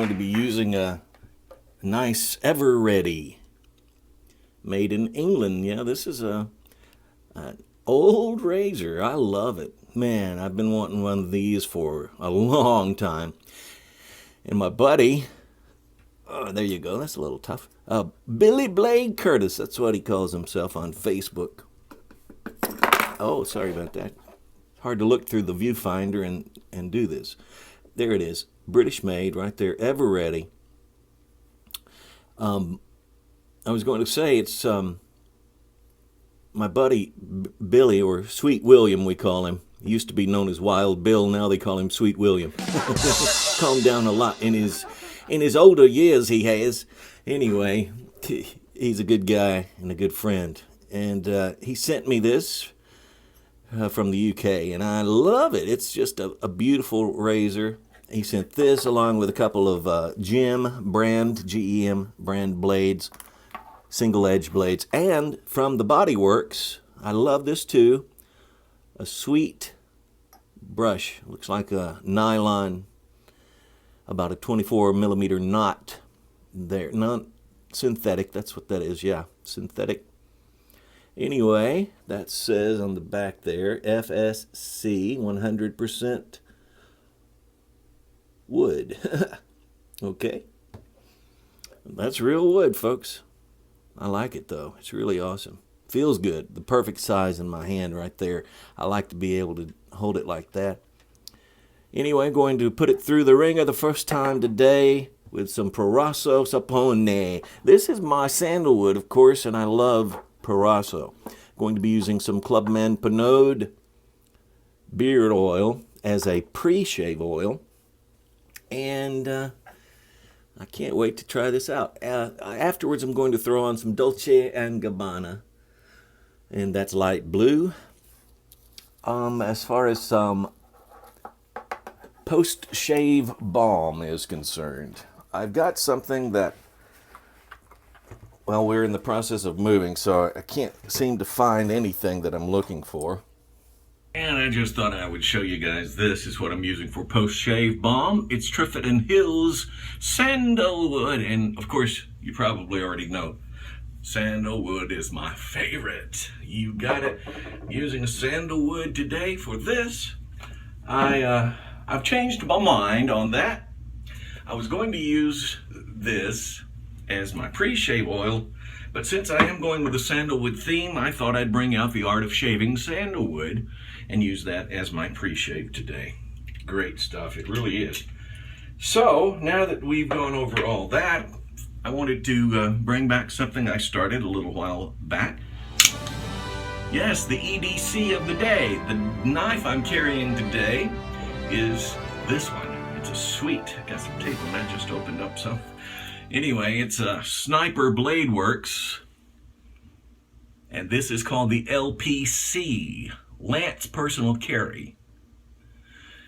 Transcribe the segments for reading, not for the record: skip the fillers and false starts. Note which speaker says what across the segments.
Speaker 1: going to be using a nice Ever Ready, made in England. Yeah, this is an old razor. I love it. Man, I've been wanting one of these for a long time. And my buddy, oh, there you go, that's a little tough. Billy Blade Curtis, that's what he calls himself on Facebook. Oh, sorry about that. Hard to look through the viewfinder and do this. There it is, British made right there, Ever Ready. I was going to say it's my buddy Billy, or Sweet William we call him. He used to be known as Wild Bill, now they call him Sweet William. Calmed down a lot in his older years, he has. Anyway, he's a good guy and a good friend. And he sent me this from the UK, and I love it. It's just a beautiful razor. He sent this along with a couple of GEM brand blades, single edge blades, and from the Body Works, I love this too, a sweet brush. Looks like a nylon, about a 24 millimeter knot there. Not synthetic, that's what that is, yeah, synthetic. Anyway, that says on the back there, FSC 100% wood. Okay. That's real wood, folks. I like it though. It's really awesome. Feels good. The perfect size in my hand right there. I like to be able to hold it like that. Anyway, I'm going to put it through the ringer the first time today with some Proraso Sapone. This is my sandalwood, of course, and I love Proraso. Going to be using some Clubman Pinode beard oil as a pre-shave oil. And I can't wait to try this out. Afterwards, I'm going to throw on some Dolce & Gabbana, and that's light blue. As far as some post-shave balm is concerned, I've got something that, well, we're in the process of moving, so I can't seem to find anything that I'm looking for. And I just thought I would show you guys, this is what I'm using for post-shave balm. It's Triffid & Hill's Sandalwood, and of course, you probably already know, sandalwood is my favorite. You got it. Using sandalwood today for this. I've changed my mind on that. I was going to use this as my pre-shave oil, but since I am going with the sandalwood theme, I thought I'd bring out the Art of Shaving Sandalwood and use that as my pre-shave today. Great stuff, it really is. So, now that we've gone over all that, I wanted to bring back something I started a little while back. Yes, the EDC of the day. The knife I'm carrying today is this one. It's a sweet, got some tape on that, just opened up some. Anyway, it's a Sniper Blade Works, and this is called the LPC, Lance Personal Carry,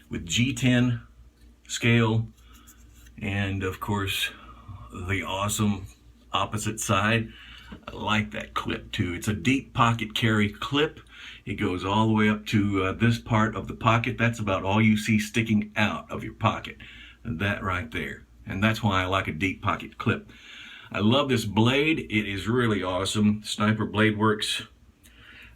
Speaker 1: with G10 scale, and of course, the awesome opposite side. I like that clip too. It's a deep pocket carry clip. It goes all the way up to this part of the pocket. That's about all you see sticking out of your pocket, and that right there. And that's why I like a deep pocket clip. I love this blade. It is really awesome. Sniper Blade Works.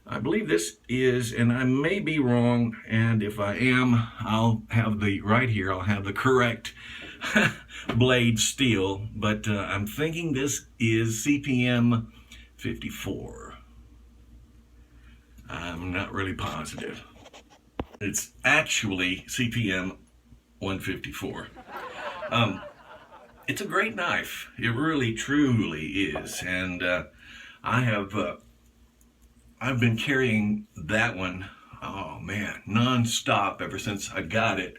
Speaker 1: I believe this is, and I may be wrong, and if I am, I'll have the, right here, I'll have the correct blade steel, but I'm thinking this is CPM 54. I'm not really positive. It's actually CPM 154. It's a great knife. It really, truly is. And I've been carrying that one, oh man, non-stop ever since I got it.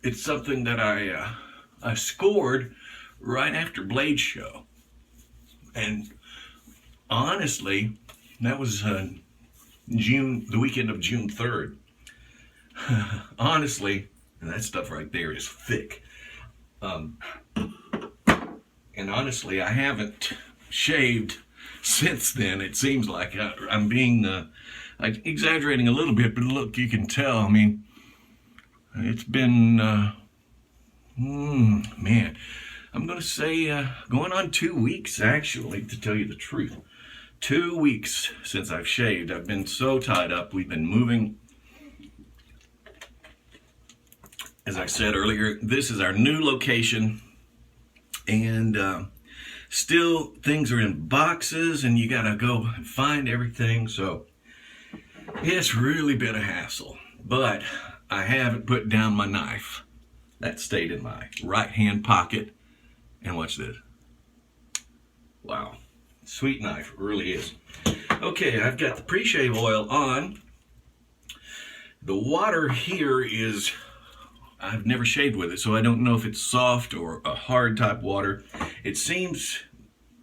Speaker 1: It's something that I scored right after Blade Show. And honestly, that was the weekend of June 3rd. Honestly, and that stuff right there is thick. And honestly, I haven't shaved since then. It seems like I'm being exaggerating a little bit, but look, you can tell. I mean, it's been Man, I'm going to say going on 2 weeks, actually, to tell you the truth. 2 weeks since I've shaved. I've been so tied up. We've been moving. As I said earlier, this is our new location, and still things are in boxes, and you gotta go and find everything, so it's really been a hassle. But I haven't put down my knife. That stayed in my right hand pocket, and watch this. Wow, sweet knife, it really is. Okay, I've got the pre-shave oil on. The water here is, I've never shaved with it, so I don't know if it's soft or a hard type water. It seems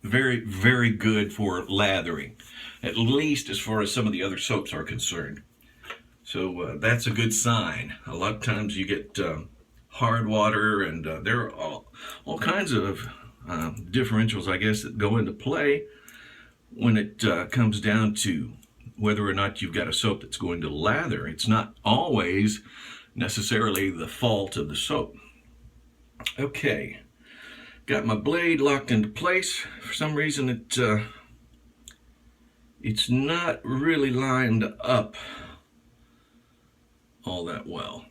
Speaker 1: very, very good for lathering, at least as far as some of the other soaps are concerned. So that's a good sign. A lot of times you get hard water, and there are all kinds of differentials, I guess, that go into play when it comes down to whether or not you've got a soap that's going to lather. It's not always necessarily the fault of the soap. Okay, got my blade locked into place. For some reason it's not really lined up all that well.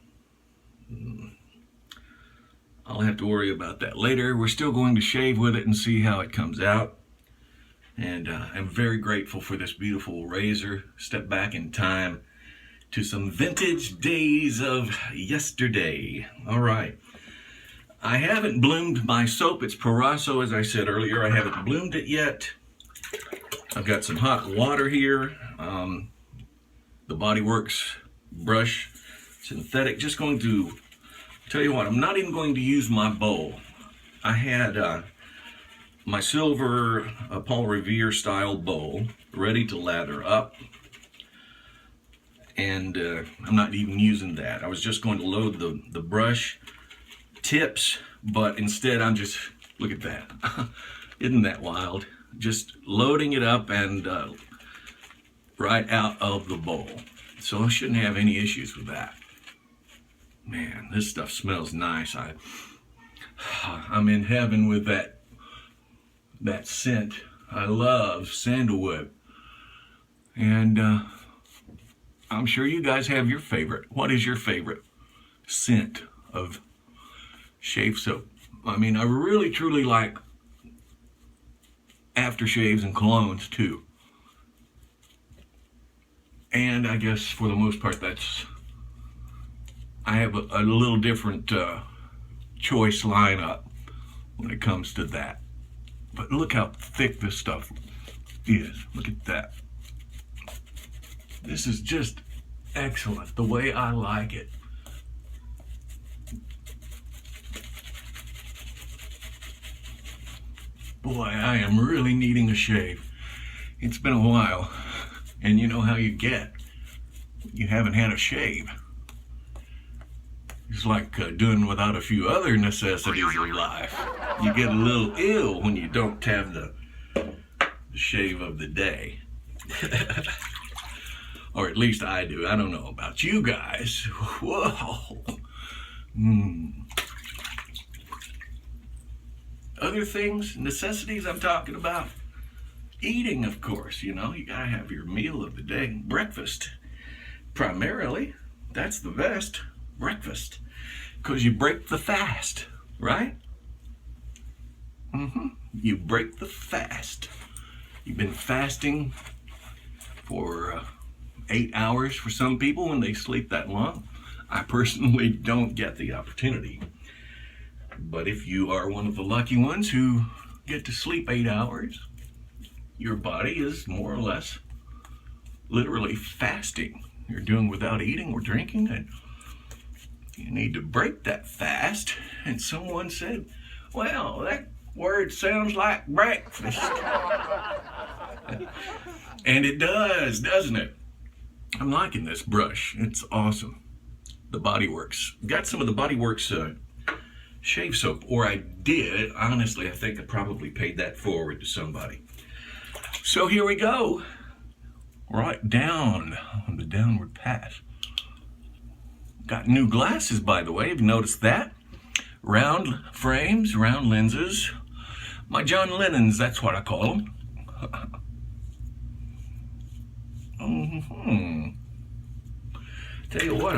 Speaker 1: I'll have to worry about that later. We're still going to shave with it and see how it comes out. And I'm very grateful for this beautiful razor. Step back in time to some vintage days of yesterday. All right. I haven't bloomed my soap. It's Parasso, as I said earlier. I haven't bloomed it yet. I've got some hot water here. The Body Works brush, synthetic. Just going to tell you what, I'm not even going to use my bowl. I had my silver Paul Revere style bowl ready to lather up. And I'm not even using that. I was just going to load the brush tips, but instead I'm just, look at that. Isn't that wild? Just loading it up and right out of the bowl. So I shouldn't have any issues with that. Man, this stuff smells nice. I'm in heaven with that scent. I love sandalwood. And I'm sure you guys have your favorite. What is your favorite scent of shave soap? I mean, I really truly like aftershaves and colognes too. And I guess for the most part, I have a little different choice lineup when it comes to that. But look how thick this stuff is. Look at that. This is just excellent, the way I like it. Boy, I am really needing a shave. It's been a while, and you know how you get. You haven't had a shave. It's like doing without a few other necessities of life. You get a little ill when you don't have the shave of the day. Or at least I do. I don't know about you guys. Whoa. Other things, necessities I'm talking about. Eating, of course, you know. You gotta have your meal of the day. Breakfast. Primarily, that's the best. Breakfast. Because you break the fast, right? You break the fast. You've been fasting for 8 hours for some people when they sleep that long. I personally don't get the opportunity. But if you are one of the lucky ones who get to sleep 8 hours, your body is more or less literally fasting. You're doing without eating or drinking, and you need to break that fast. And someone said, well, that word sounds like breakfast. And it does, doesn't it? I'm liking this brush. It's awesome. The Body Works. Got some of the Body Works shave soap, or I did. Honestly, I think I probably paid that forward to somebody. So here we go. Right down on the downward path. Got new glasses, by the way. Have you noticed that? round frames, round lenses. My John Lennons, that's what I call them. Tell you what,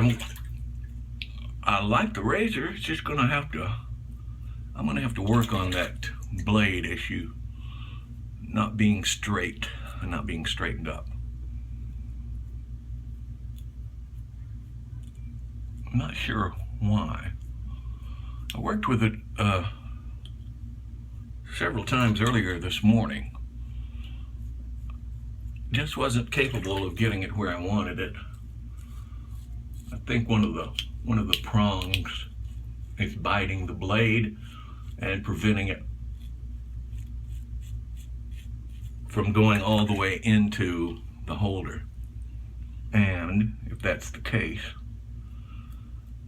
Speaker 1: I like the razor. It's just I'm gonna have to work on that blade issue, not being straight and not being straightened up. I'm not sure why. I worked with it several times earlier this morning. Just wasn't capable of getting it where I wanted it. I think one of the prongs is biting the blade and preventing it from going all the way into the holder. And if that's the case,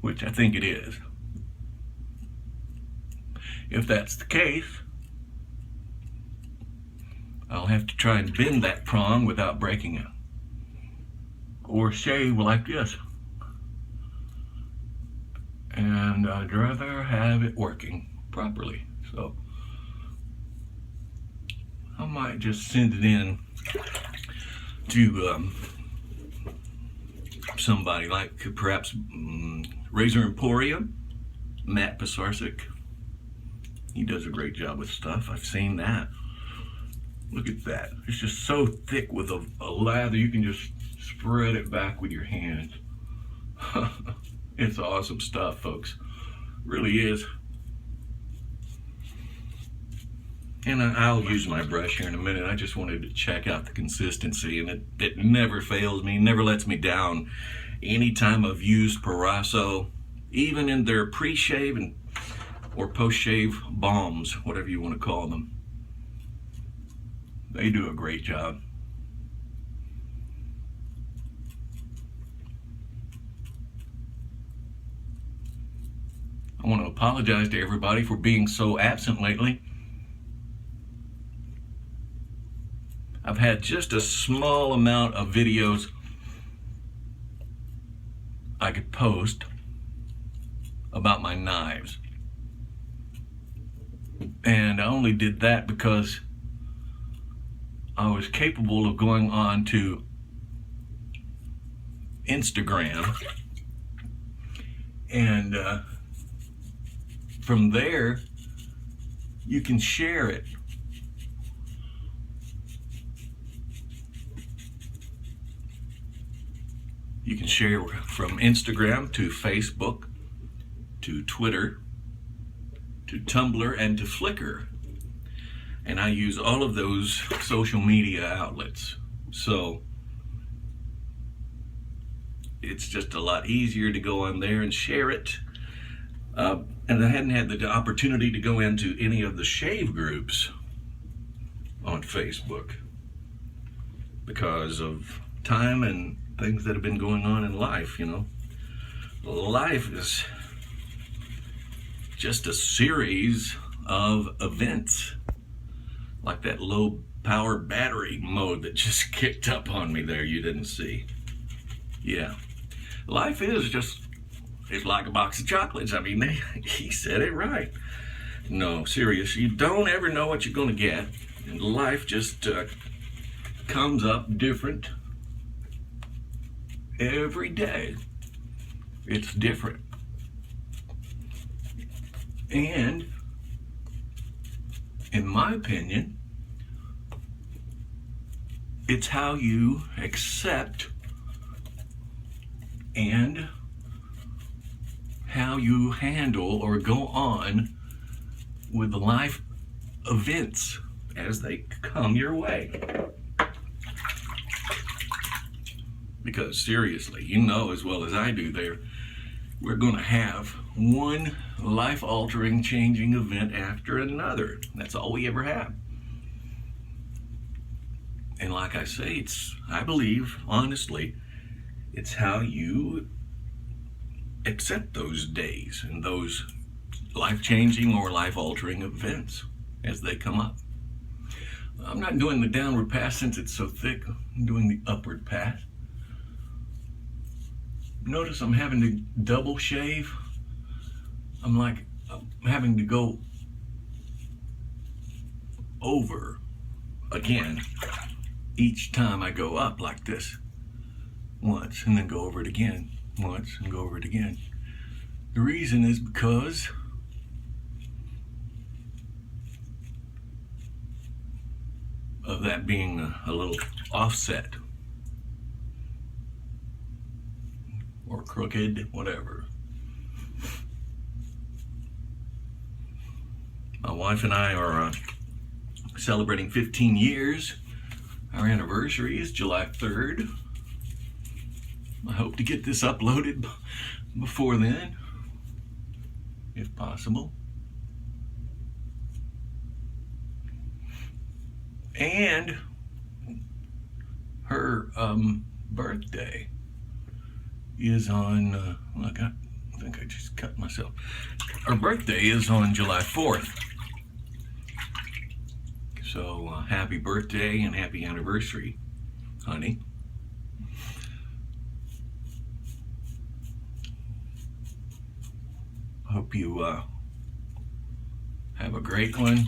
Speaker 1: which I think it is, if that's the case, I'll have to try and bend that prong without breaking it, or shave like this. And I'd rather have it working properly. So I might just send it in to somebody like perhaps Razor Emporium, Matt Pisarcik. He does a great job with stuff. I've seen that. Look at that. It's just so thick with a lather, you can just spread it back with your hands. It's awesome stuff, folks. Really is. And I'll use my brush here in a minute. I just wanted to check out the consistency, and it never fails me, never lets me down. Anytime I've used Parasso, even in their pre-shave or post-shave balms, whatever you want to call them, they do a great job. I want to apologize to everybody for being so absent lately. I've had just a small amount of videos I could post about my knives. And I only did that because I was capable of going on to Instagram, and from there you can share it. You can share from Instagram to Facebook to Twitter to Tumblr and to Flickr. And I use all of those social media outlets. So it's just a lot easier to go on there and share it. And I hadn't had the opportunity to go into any of the shave groups on Facebook because of time and things that have been going on in life, you know. Life is just a series of events, like that low power battery mode that just kicked up on me there, you didn't see. Yeah, life is just, it's like a box of chocolates. I mean, he said it right. No, serious, you don't ever know what you're gonna get, and life just comes up different every day. It's different. And in my opinion, it's how you accept and how you handle or go on with the life events as they come your way. Because seriously, you know as well as I do there, we're going to have one life-altering, changing event after another. That's all we ever have. And like I say, I believe, honestly, it's how you accept those days and those life-changing or life-altering events as they come up. I'm not doing the downward pass since it's so thick. I'm doing the upward pass. Notice I'm having to double shave. I'm like having to go over again each time I go up like this once and then go over it again once and go over it again. The reason is because of that being a little offset or crooked, whatever. My wife and I are celebrating 15 years. Our anniversary is July 3rd. I hope to get this uploaded before then, if possible. And her birthday is on, look, I think I just cut myself. Her birthday is on July 4th. So happy birthday and happy anniversary, honey. Hope you have a great one.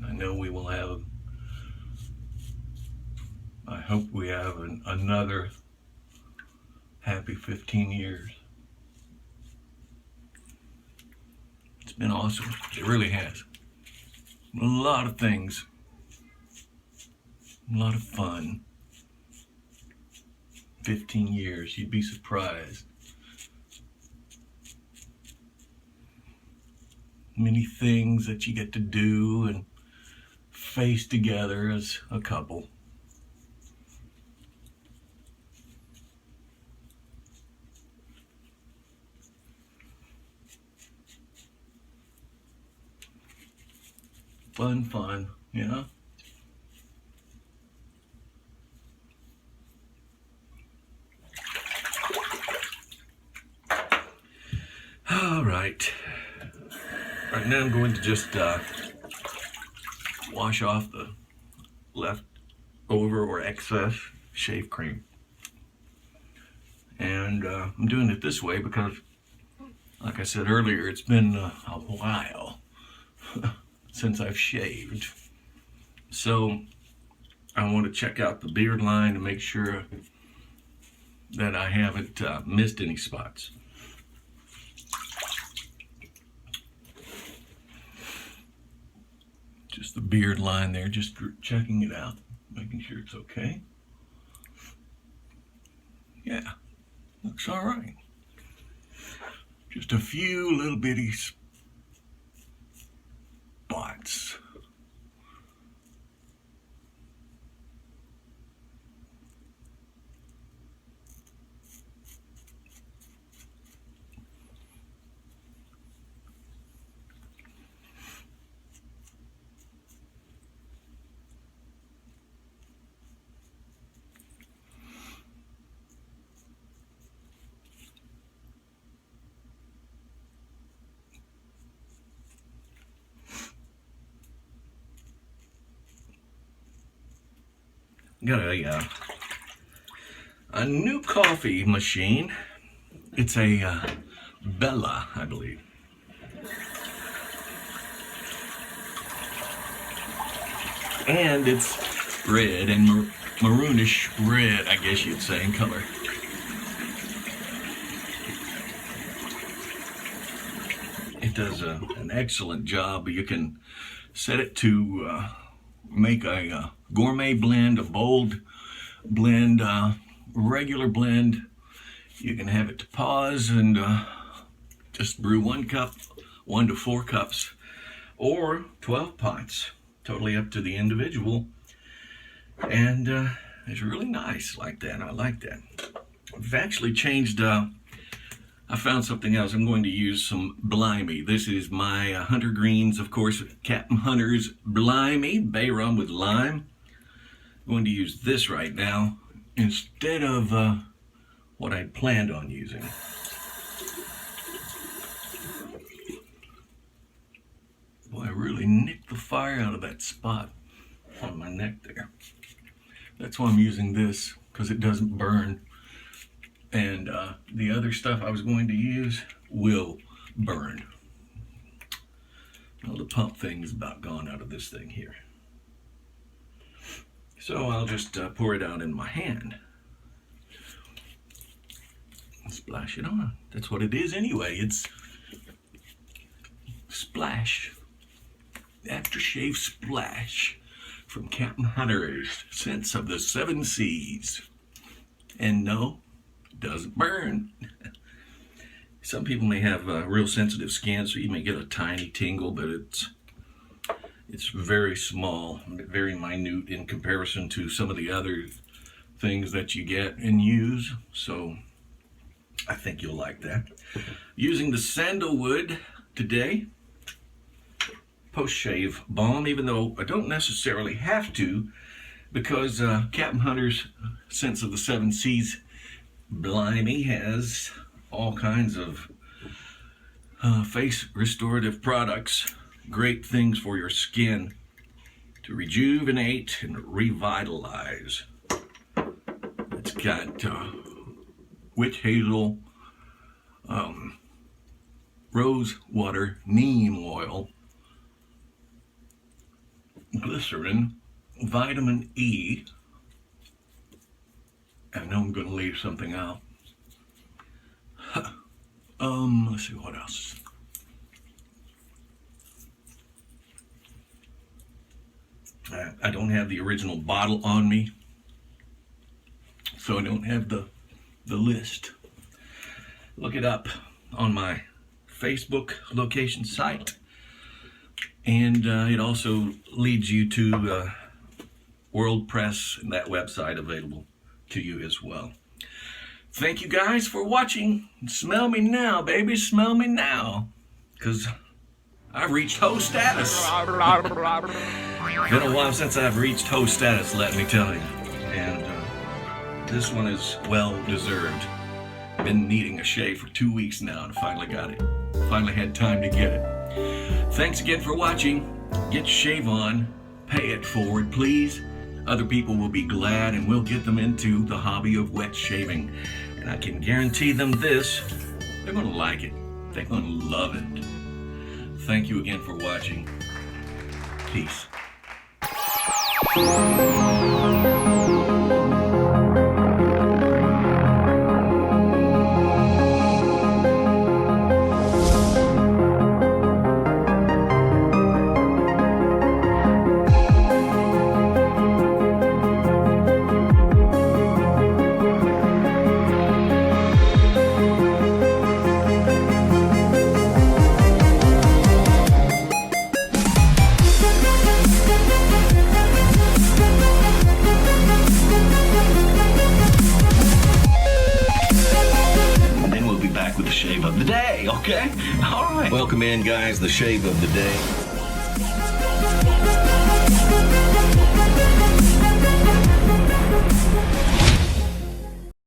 Speaker 1: I know we will have, I hope we have another happy 15 years. It's been awesome. It really has. A lot of things. A lot of fun. 15 years, you'd be surprised. Many things that you get to do and face together as a couple. Fun, you know? All right. Right now I'm going to just wash off the leftover or excess shave cream. And I'm doing it this way because, like I said earlier, it's been a while since I've shaved. So I want to check out the beard line to make sure that I haven't missed any spots. Just the beard line there, just checking it out, making sure it's okay. Yeah, looks all right. Just a few little bitty spots. Got a new coffee machine. It's a Bella, I believe. And it's red and maroonish red, I guess you'd say, in color. It does an excellent job. You can set it to make a gourmet blend, a bold blend, regular blend. You can have it to pause and just brew 1 cup, 1 to 4 cups, or 12 pots. Totally up to the individual. And it's really nice like that. I like that. I've actually changed, I found something else. I'm going to use some Blimey. This is my Hunter Greens, of course, Captain Hunter's Blimey, bay rum with lime. I'm going to use this right now instead of what I planned on using. Boy, I really nicked the fire out of that spot on my neck there. That's why I'm using this, because it doesn't burn. And the other stuff I was going to use will burn. Well, the pump thing's about gone out of this thing here. So I'll just pour it out in my hand. Splash it on. That's what it is anyway. It's splash. Aftershave splash from Captain Hunter's Scents of the Seven Seas. And no, it doesn't burn. Some people may have real sensitive skin, so you may get a tiny tingle, but it's very small, very minute in comparison to some of the other things that you get and use. So I think you'll like that. Using the sandalwood today, post-shave balm, even though I don't necessarily have to, because Captain Hunter's Scents of the Seven Seas, blimey, has all kinds of face restorative products, great things for your skin to rejuvenate and revitalize. It's got witch hazel, rose water, neem oil, glycerin, vitamin E. I know I'm going to leave something out. Let's see what else. I don't have the original bottle on me, so I don't have the list. Look it up on my Facebook location site, and it also leads you to World Press and that website available to you as well. Thank you guys for watching. Smell me now, baby, smell me now, because I've reached host status. Been a while since I've reached host status, let me tell you, and this one is well deserved. Been needing a shave for 2 weeks now, and finally got it. Finally had time to get it. Thanks again for watching. Get your shave on. Pay it forward, please. Other people will be glad, and we'll get them into the hobby of wet shaving. And I can guarantee them this, they're going to like it. They're going to love it. Thank you again for watching. Peace. Shave of the day, okay? All right. Welcome in, guys, the shave of the day.